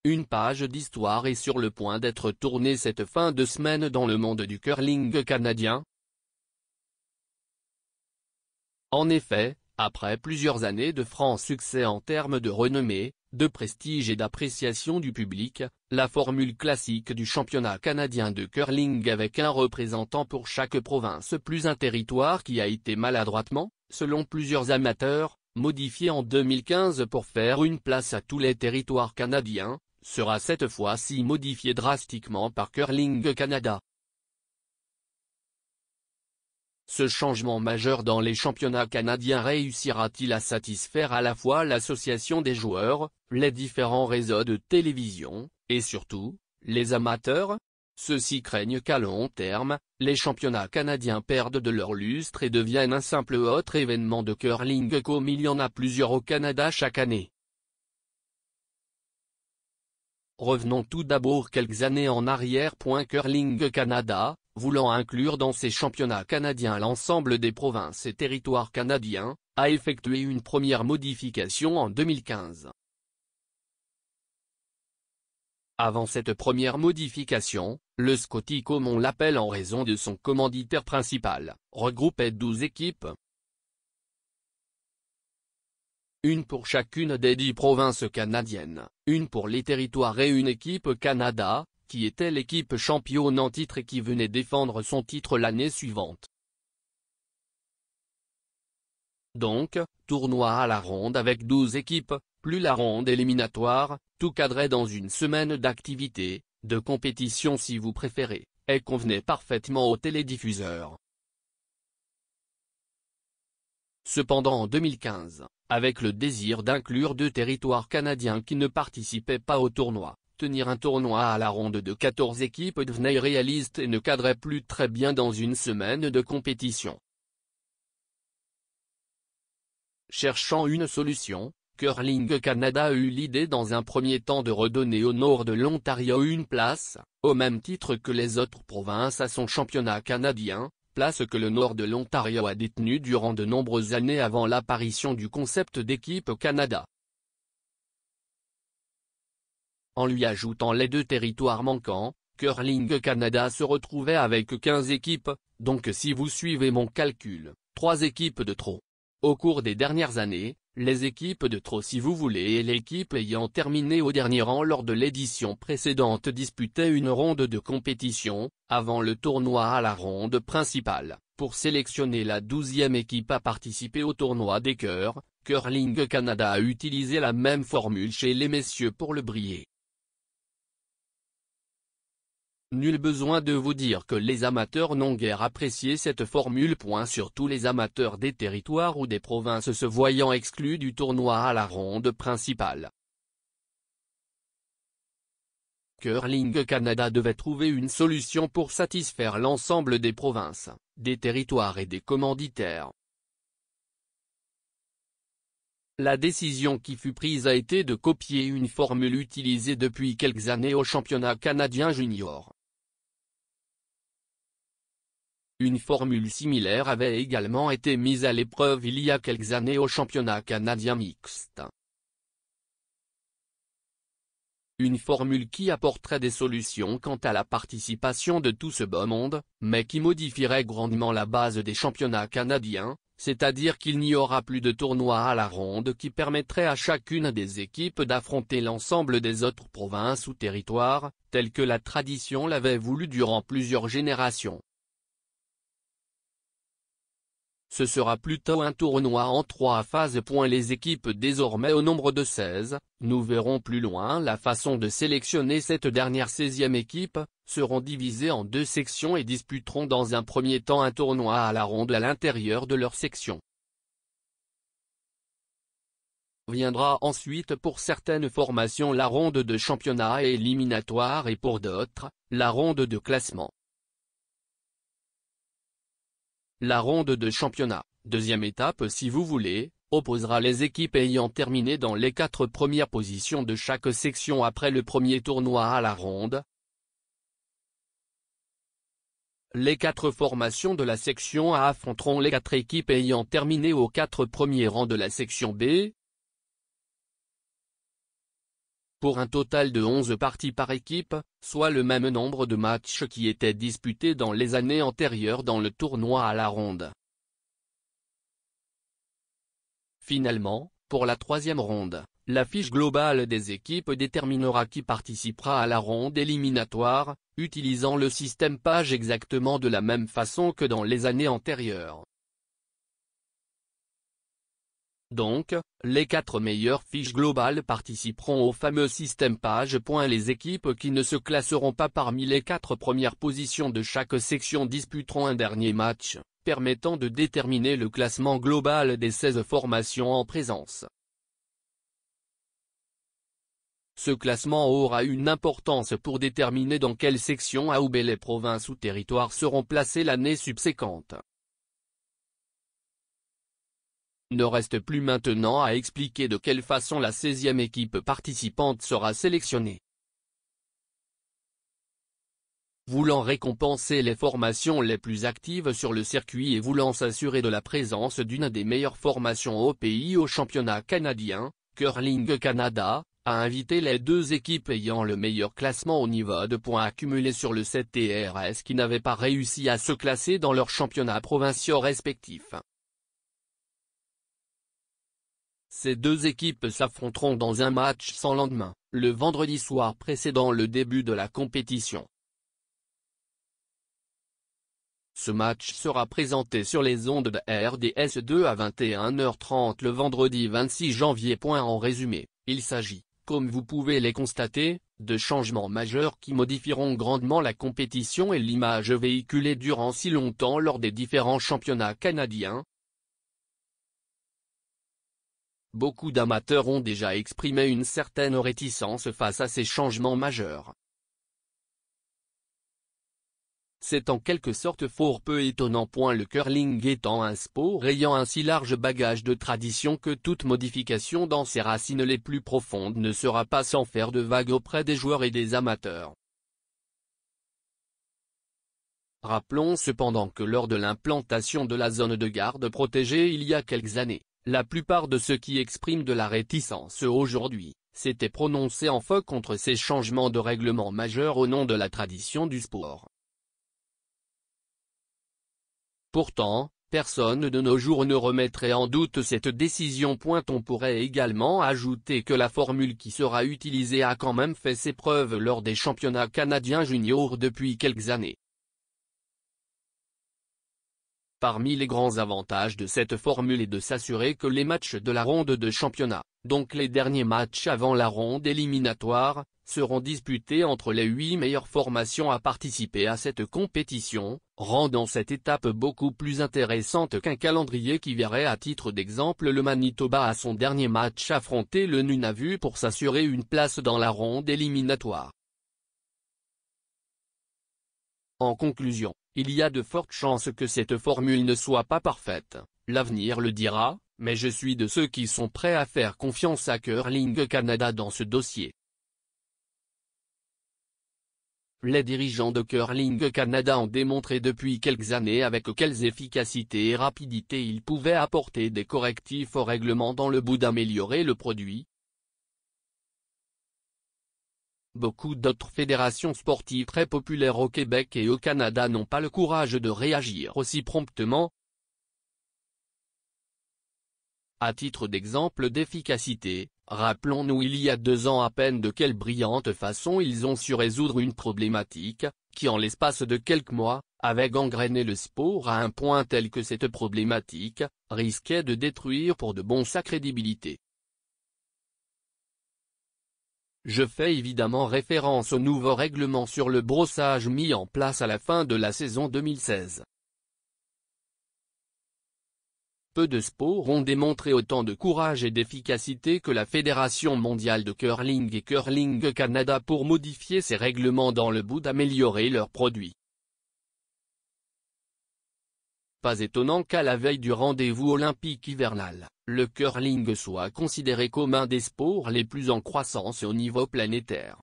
Une page d'histoire est sur le point d'être tournée cette fin de semaine dans le monde du curling canadien. En effet, après plusieurs années de francs succès en termes de renommée, de prestige et d'appréciation du public, la formule classique du championnat canadien de curling avec un représentant pour chaque province plus un territoire qui a été maladroitement, selon plusieurs amateurs, modifié en 2015 pour faire une place à tous les territoires canadiens, sera cette fois-ci modifié drastiquement par Curling Canada. Ce changement majeur dans les championnats canadiens réussira-t-il à satisfaire à la fois l'association des joueurs, les différents réseaux de télévision, et surtout, les amateurs? Ceux-ci craignent qu'à long terme, les championnats canadiens perdent de leur lustre et deviennent un simple autre événement de curling comme il y en a plusieurs au Canada chaque année. Revenons tout d'abord quelques années en arrière. Curling Canada, voulant inclure dans ses championnats canadiens l'ensemble des provinces et territoires canadiens, a effectué une première modification en 2015. Avant cette première modification, le Scotty comme on l'appelle en raison de son commanditaire principal, regroupait 12 équipes. Une pour chacune des 10 provinces canadiennes, une pour les territoires et une équipe Canada, qui était l'équipe championne en titre et qui venait défendre son titre l'année suivante. Donc, tournoi à la ronde avec 12 équipes, plus la ronde éliminatoire, tout cadré dans une semaine d'activité, de compétition si vous préférez, et convenait parfaitement aux télédiffuseurs. Cependant en 2015, avec le désir d'inclure 2 territoires canadiens qui ne participaient pas au tournoi, tenir un tournoi à la ronde de 14 équipes devenait irréaliste et ne cadrait plus très bien dans une semaine de compétition. Cherchant une solution, Curling Canada eut l'idée dans un premier temps de redonner au nord de l'Ontario une place, au même titre que les autres provinces à son championnat canadien, place que le nord de l'Ontario a détenue durant de nombreuses années avant l'apparition du concept d'équipe Canada. En lui ajoutant les 2 territoires manquants, Curling Canada se retrouvait avec 15 équipes, donc si vous suivez mon calcul, 3 équipes de trop. Au cours des dernières années, les équipes de trop si vous voulez et l'équipe ayant terminé au dernier rang lors de l'édition précédente disputaient une ronde de compétition, avant le tournoi à la ronde principale, pour sélectionner la 12e équipe à participer au tournoi des cœurs. Curling Canada a utilisé la même formule chez les messieurs pour le briller. Nul besoin de vous dire que les amateurs n'ont guère apprécié cette formule. Surtout les amateurs des territoires ou des provinces se voyant exclus du tournoi à la ronde principale. Curling Canada devait trouver une solution pour satisfaire l'ensemble des provinces, des territoires et des commanditaires. La décision qui fut prise a été de copier une formule utilisée depuis quelques années au championnat canadien junior. Une formule similaire avait également été mise à l'épreuve il y a quelques années au championnat canadien mixte. Une formule qui apporterait des solutions quant à la participation de tout ce beau monde, mais qui modifierait grandement la base des championnats canadiens, c'est-à-dire qu'il n'y aura plus de tournois à la ronde qui permettrait à chacune des équipes d'affronter l'ensemble des autres provinces ou territoires, tel que la tradition l'avait voulu durant plusieurs générations. Ce sera plutôt un tournoi en 3 phases. Les équipes désormais au nombre de 16, nous verrons plus loin la façon de sélectionner cette dernière 16e équipe, seront divisées en 2 sections et disputeront dans un premier temps un tournoi à la ronde à l'intérieur de leur section. Viendra ensuite pour certaines formations la ronde de championnat et éliminatoire et pour d'autres, la ronde de classement. La ronde de championnat, deuxième étape si vous voulez, opposera les équipes ayant terminé dans les 4 premières positions de chaque section après le premier tournoi à la ronde. Les 4 formations de la section A affronteront les 4 équipes ayant terminé aux 4 premiers rangs de la section B. pour un total de 11 parties par équipe, soit le même nombre de matchs qui étaient disputés dans les années antérieures dans le tournoi à la ronde. Finalement, pour la troisième ronde, la fiche globale des équipes déterminera qui participera à la ronde éliminatoire, utilisant le système page exactement de la même façon que dans les années antérieures. Donc, les 4 meilleures fiches globales participeront au fameux système page. Les équipes qui ne se classeront pas parmi les 4 premières positions de chaque section disputeront un dernier match, permettant de déterminer le classement global des 16 formations en présence. Ce classement aura une importance pour déterminer dans quelle section A ou B les provinces ou territoires seront placés l'année subséquente. Ne reste plus maintenant à expliquer de quelle façon la 16e équipe participante sera sélectionnée. Voulant récompenser les formations les plus actives sur le circuit et voulant s'assurer de la présence d'une des meilleures formations au pays au championnat canadien, Curling Canada a invité les 2 équipes ayant le meilleur classement au niveau de points accumulés sur le CTRS qui n'avaient pas réussi à se classer dans leurs championnats provinciaux respectifs. Ces 2 équipes s'affronteront dans un match sans lendemain, le vendredi soir précédant le début de la compétition. Ce match sera présenté sur les ondes de RDS2 à 21h30 le vendredi 26 janvier. En résumé, il s'agit, comme vous pouvez les constater, de changements majeurs qui modifieront grandement la compétition et l'image véhiculée durant si longtemps lors des différents championnats canadiens. Beaucoup d'amateurs ont déjà exprimé une certaine réticence face à ces changements majeurs. C'est en quelque sorte fort peu étonnant. Le curling étant un sport ayant un si large bagage de tradition que toute modification dans ses racines les plus profondes ne sera pas sans faire de vagues auprès des joueurs et des amateurs. Rappelons cependant que lors de l'implantation de la zone de garde protégée il y a quelques années, la plupart de ceux qui expriment de la réticence aujourd'hui, s'étaient prononcés en faux contre ces changements de règlement majeurs au nom de la tradition du sport. Pourtant, personne de nos jours ne remettrait en doute cette décision. On pourrait également ajouter que la formule qui sera utilisée a quand même fait ses preuves lors des championnats canadiens juniors depuis quelques années. Parmi les grands avantages de cette formule est de s'assurer que les matchs de la ronde de championnat, donc les derniers matchs avant la ronde éliminatoire, seront disputés entre les 8 meilleures formations à participer à cette compétition, rendant cette étape beaucoup plus intéressante qu'un calendrier qui verrait à titre d'exemple le Manitoba à son dernier match affronter le Nunavut pour s'assurer une place dans la ronde éliminatoire. En conclusion, il y a de fortes chances que cette formule ne soit pas parfaite, l'avenir le dira, mais je suis de ceux qui sont prêts à faire confiance à Curling Canada dans ce dossier. Les dirigeants de Curling Canada ont démontré depuis quelques années avec quelles efficacité et rapidité ils pouvaient apporter des correctifs au règlement dans le but d'améliorer le produit. Beaucoup d'autres fédérations sportives très populaires au Québec et au Canada n'ont pas le courage de réagir aussi promptement. À titre d'exemple d'efficacité, rappelons-nous il y a 2 ans à peine de quelle brillante façon ils ont su résoudre une problématique, qui en l'espace de quelques mois, avait gangréné le sport à un point tel que cette problématique risquait de détruire pour de bon sa crédibilité. Je fais évidemment référence au nouveau règlement sur le brossage mis en place à la fin de la saison 2016. Peu de sports ont démontré autant de courage et d'efficacité que la Fédération mondiale de curling et Curling Canada pour modifier ces règlements dans le but d'améliorer leurs produits. Pas étonnant qu'à la veille du rendez-vous olympique hivernal, le curling soit considéré comme un des sports les plus en croissance au niveau planétaire.